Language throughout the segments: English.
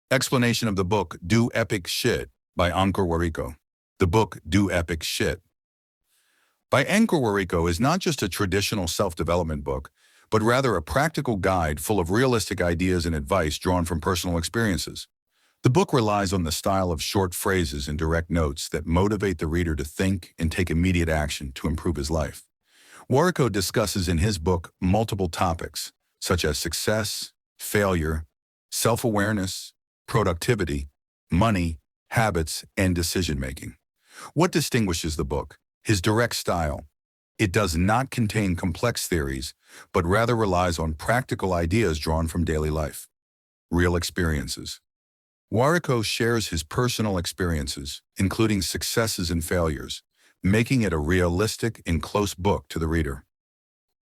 Explanation of the book Do Epic Shit by Ankur Wariko. The book Do Epic Shit by Ankur Wariko is not just a traditional self-development book, but rather a practical guide full of realistic ideas and advice drawn from personal experiences. The book relies on the style of short phrases and direct notes that motivate the reader to think and take immediate action to improve his life. Wariko discusses in his book multiple topics, such as success, failure, self-awareness, productivity, money, habits, and decision-making. What distinguishes the book? His direct style. It does not contain complex theories, but rather relies on practical ideas drawn from daily life. Real experiences. Wariko shares his personal experiences, including successes and failures, making it a realistic and close book to the reader.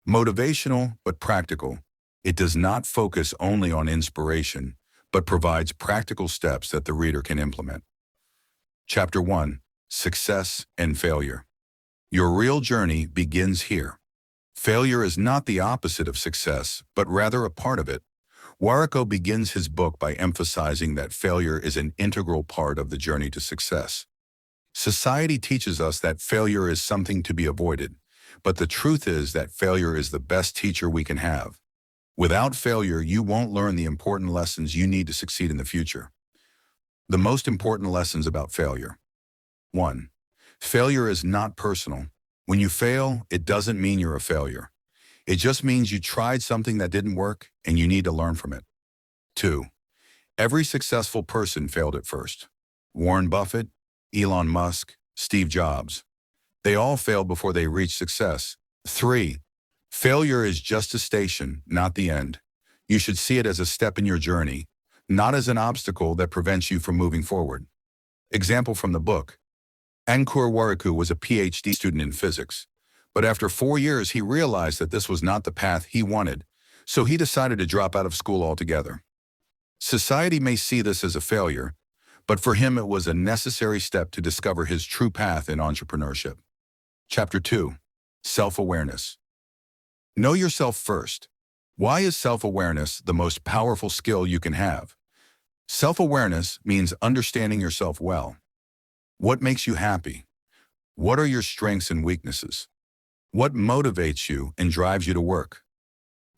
Motivational but practical. It does not focus only on inspiration, but provides practical steps that the reader can implement. Chapter 1. Success and Failure. Your real journey begins here. Failure is not the opposite of success, but rather a part of it. Wariko begins his book by emphasizing that failure is an integral part of the journey to success. Society teaches us that failure is something to be avoided, but the truth is that failure is the best teacher we can have. Without failure, you won't learn the important lessons you need to succeed in the future. The most important lessons about failure. 1. Failure is not personal. When you fail, it doesn't mean you're a failure. It just means you tried something that didn't work and you need to learn from it. 2. Every successful person failed at first. Warren Buffett, Elon Musk, Steve Jobs. They all failed before they reached success. 3. Failure is just a station, not the end. You should see it as a step in your journey, not as an obstacle that prevents you from moving forward. Example from the book. Ankur Wariko was a PhD student in physics, but after 4 years he realized that this was not the path he wanted, so he decided to drop out of school altogether. Society may see this as a failure, but for him it was a necessary step to discover his true path in entrepreneurship. Chapter 2. Self-Awareness. Know yourself first. Why is self-awareness the most powerful skill you can have? Self-awareness means understanding yourself well. What makes you happy? What are your strengths and weaknesses? What motivates you and drives you to work?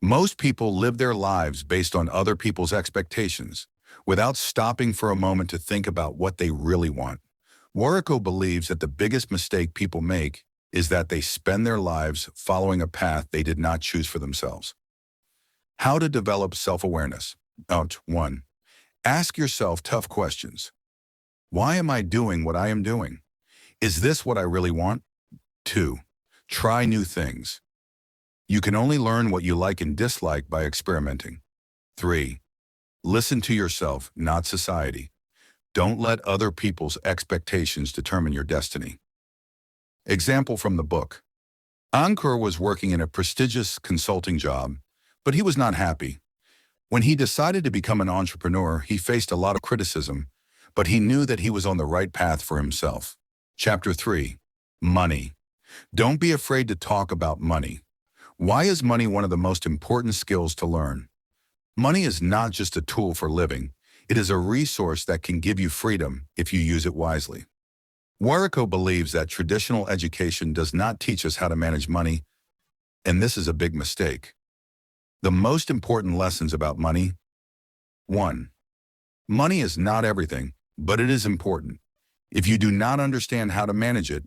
Most people live their lives based on other people's expectations, without stopping for a moment to think about what they really want. Wariko believes that the biggest mistake people make is that they spend their lives following a path they did not choose for themselves. How to develop self-awareness. 1. Ask yourself tough questions. Why am I doing what I am doing? Is this what I really want? 2. Try new things. You can only learn what you like and dislike by experimenting. 3. Listen to yourself, not society. Don't let other people's expectations determine your destiny. Example from the book. Ankur was working in a prestigious consulting job, but he was not happy. When he decided to become an entrepreneur, he faced a lot of criticism, but he knew that he was on the right path for himself. Chapter 3. Money. Don't be afraid to talk about money. Why is money one of the most important skills to learn? Money is not just a tool for living. It is a resource that can give you freedom if you use it wisely. Wariko believes that traditional education does not teach us how to manage money, and this is a big mistake. The most important lessons about money. 1. Money is not everything, but it is important. If you do not understand how to manage it,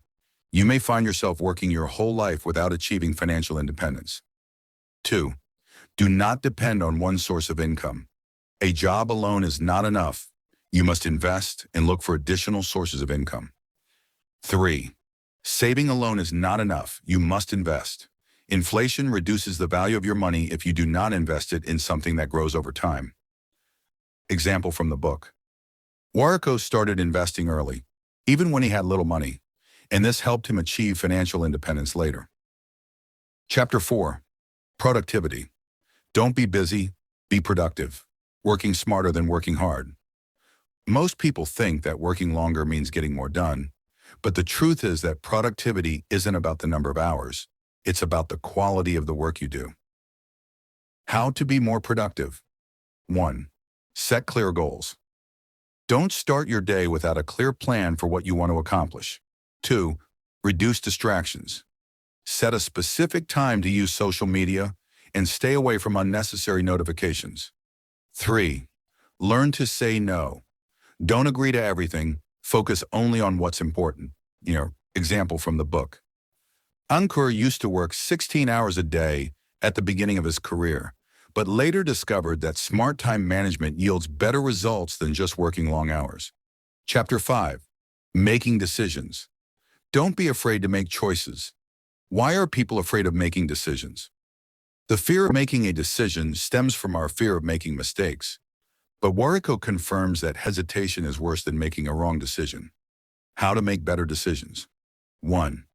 you may find yourself working your whole life without achieving financial independence. 2. Do not depend on one source of income. A job alone is not enough. You must invest and look for additional sources of income. 3. Saving alone is not enough. You must invest. Inflation reduces the value of your money if you do not invest it in something that grows over time. Example from the book. Wariko started investing early, even when he had little money, and this helped him achieve financial independence later. Chapter 4. Productivity. Don't be busy, be productive. Working smarter than working hard. Most people think that working longer means getting more done, but the truth is that productivity isn't about the number of hours. It's about the quality of the work you do. How to be more productive. 1. Set clear goals. Don't start your day without a clear plan for what you want to accomplish. 2. Reduce distractions. Set a specific time to use social media and stay away from unnecessary notifications. 3. Learn to say no. Don't agree to everything. Focus only on what's important. Example from the book. Ankur used to work 16 hours a day at the beginning of his career, but later discovered that smart time management yields better results than just working long hours. Chapter 5. Making decisions. Don't be afraid to make choices. Why are people afraid of making decisions? The fear of making a decision stems from our fear of making mistakes. But Wariko confirms that hesitation is worse than making a wrong decision. How to make better decisions. 1.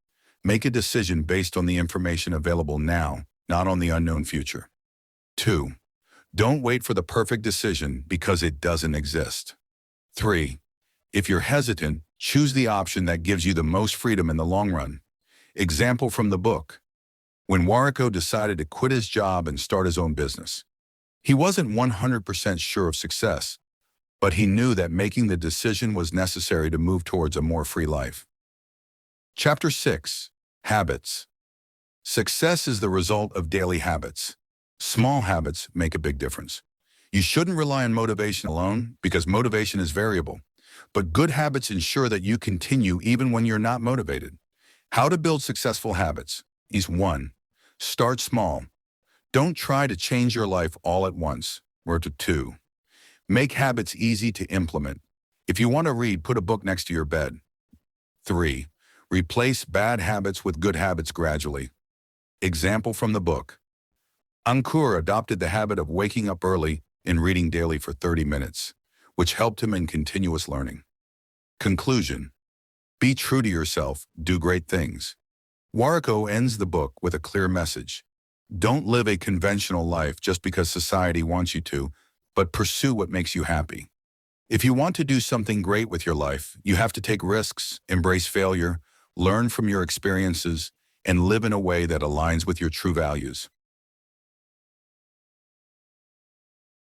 Make a decision based on the information available now, not on the unknown future. 2. Don't wait for the perfect decision because it doesn't exist. 3. If you're hesitant, choose the option that gives you the most freedom in the long run. Example from the book. When Wariko decided to quit his job and start his own business, he wasn't 100% sure of success, but he knew that making the decision was necessary to move towards a more free life. Chapter 6. Habits. Success is the result of daily habits. Small habits make a big difference. You shouldn't rely on motivation alone because motivation is variable, but good habits ensure that you continue even when you're not motivated. How to build successful habits. 1. Start small. Don't try to change your life all at once. 2. Make habits easy to implement. If you want to read, put a book next to your bed. 3. Replace bad habits with good habits gradually. Example from the book. Ankur adopted the habit of waking up early and reading daily for 30 minutes, which helped him in continuous learning. Conclusion. Be true to yourself, do great things. Wariko ends the book with a clear message. Don't live a conventional life just because society wants you to, but pursue what makes you happy. If you want to do something great with your life, you have to take risks, embrace failure, learn from your experiences, and live in a way that aligns with your true values.